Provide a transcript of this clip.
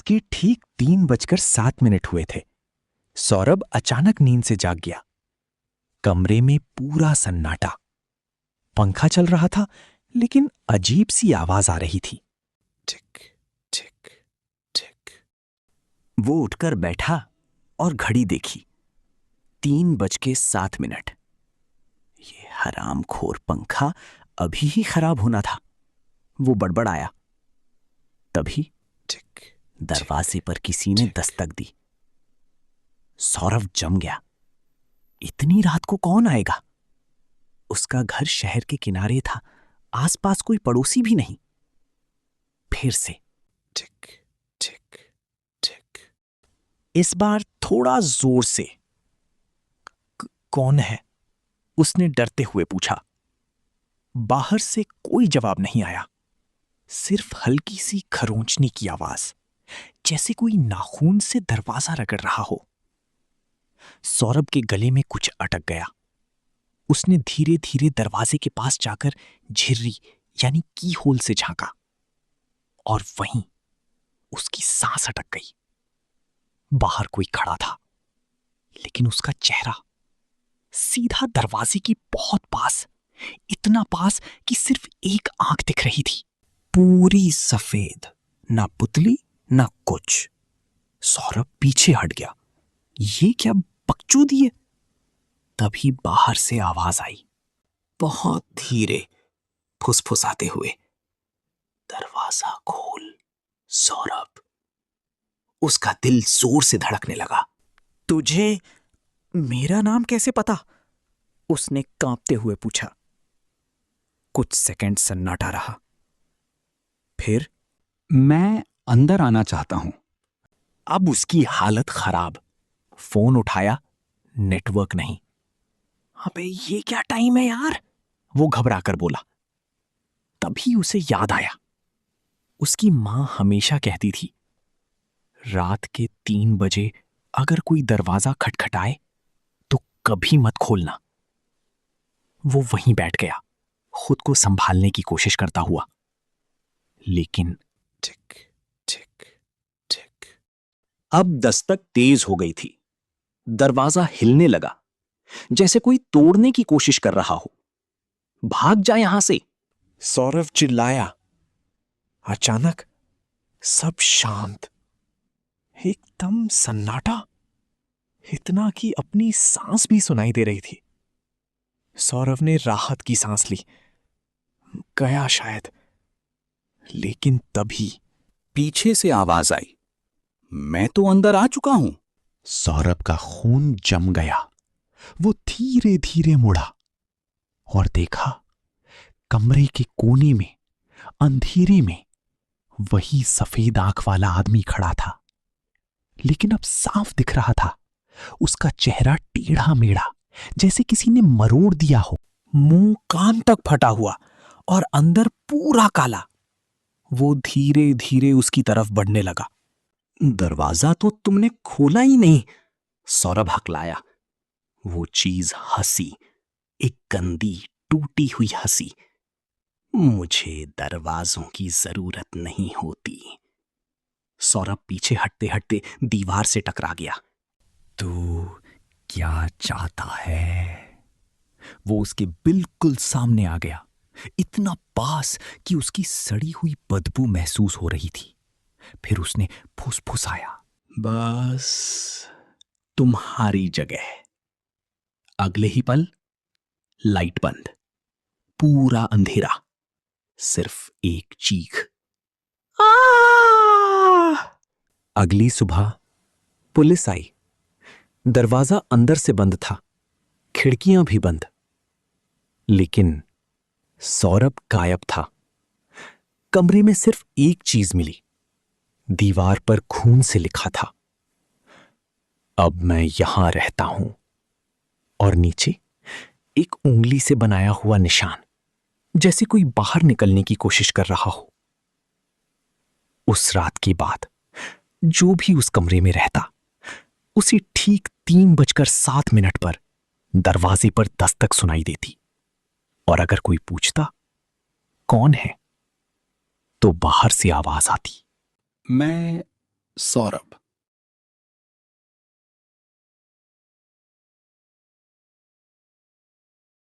के ठीक 3:07 हुए थे। सौरभ अचानक नींद से जाग गया। कमरे में पूरा सन्नाटा। पंखा चल रहा था, लेकिन अजीब सी आवाज आ रही थी। टिक टिक टिक। वो उठकर बैठा और घड़ी देखी। 3:07। ये हरामखोर पंखा अभी ही खराब होना था। वो बड़बड़ाया। तभी टिक दरवाजे पर किसी ने दस्तक दी। सौरभ जम गया। इतनी रात को कौन आएगा? उसका घर शहर के किनारे था, आसपास कोई पड़ोसी भी नहीं। फिर से टिक टिक टिक। इस बार थोड़ा जोर से। कौन है? उसने डरते हुए पूछा। बाहर से कोई जवाब नहीं आया, सिर्फ हल्की सी खरोंचने की आवाज, जैसे कोई नाखून से दरवाजा रगड़ रहा हो। सौरभ के गले में कुछ अटक गया। उसने धीरे धीरे दरवाजे के पास जाकर झिर्री यानी की होल से झांका, और वहीं उसकी सांस अटक गई। बाहर कोई खड़ा था, लेकिन उसका चेहरा सीधा दरवाजे की बहुत पास, इतना पास कि सिर्फ एक आंख दिख रही थी, पूरी सफेद, ना पुतली ना कुछ। सौरभ पीछे हट गया। ये क्या बकचोदी है? तभी बाहर से आवाज आई, बहुत धीरे, फुसफुसाते हुए, दरवाजा खोल सौरभ। उसका दिल जोर से धड़कने लगा। तुझे मेरा नाम कैसे पता? उसने कांपते हुए पूछा। कुछ सेकंड सन्नाटा रहा। फिर, मैं अंदर आना चाहता हूं। अब उसकी हालत खराब। फोन उठाया, नेटवर्क नहीं। अबे ये क्या टाइम है यार? वो घबराकर बोला। तभी उसे याद आया, उसकी मां हमेशा कहती थी, रात के 3 बजे अगर कोई दरवाजा खटखटाए तो कभी मत खोलना। वो वहीं बैठ गया, खुद को संभालने की कोशिश करता हुआ। लेकिन टिक टिक टिक। अब दस्तक तेज हो गई थी। दरवाजा हिलने लगा, जैसे कोई तोड़ने की कोशिश कर रहा हो। भाग जा यहां से, सौरभ चिल्लाया। अचानक सब शांत, एकदम सन्नाटा, इतना कि अपनी सांस भी सुनाई दे रही थी। सौरभ ने राहत की सांस ली। गया शायद। लेकिन तभी पीछे से आवाज आई, मैं तो अंदर आ चुका हूं। सौरभ का खून जम गया। वो धीरे धीरे मुड़ा और देखा, कमरे के कोने में, अंधेरे में, वही सफेद आंख वाला आदमी खड़ा था। लेकिन अब साफ दिख रहा था, उसका चेहरा टेढ़ा मेढ़ा, जैसे किसी ने मरोड़ दिया हो। मुंह कान तक फटा हुआ और अंदर पूरा काला। वो धीरे धीरे उसकी तरफ बढ़ने लगा। दरवाजा तो तुमने खोला ही नहीं, सौरभ हकलाया। वो चीज हंसी, एक गंदी टूटी हुई हंसी। मुझे दरवाजों की जरूरत नहीं होती। सौरभ पीछे हटते हटते दीवार से टकरा गया। तू क्या चाहता है? वो उसके बिल्कुल सामने आ गया, इतना पास कि उसकी सड़ी हुई बदबू महसूस हो रही थी। फिर उसने फुसफुसाया, बस तुम्हारी जगह। अगले ही पल लाइट बंद, पूरा अंधेरा, सिर्फ एक चीख। अगली सुबह पुलिस आई। दरवाजा अंदर से बंद था, खिड़कियां भी बंद। लेकिन सौरभ गायब था। कमरे में सिर्फ एक चीज मिली। दीवार पर खून से लिखा था, अब मैं यहां रहता हूं। और नीचे एक उंगली से बनाया हुआ निशान, जैसे कोई बाहर निकलने की कोशिश कर रहा हो। उस रात के बाद जो भी उस कमरे में रहता, उसे ठीक 3:07 पर दरवाजे पर दस्तक सुनाई देती। और अगर कोई पूछता कौन है, तो बाहर से आवाज आती, मैं सौरभ।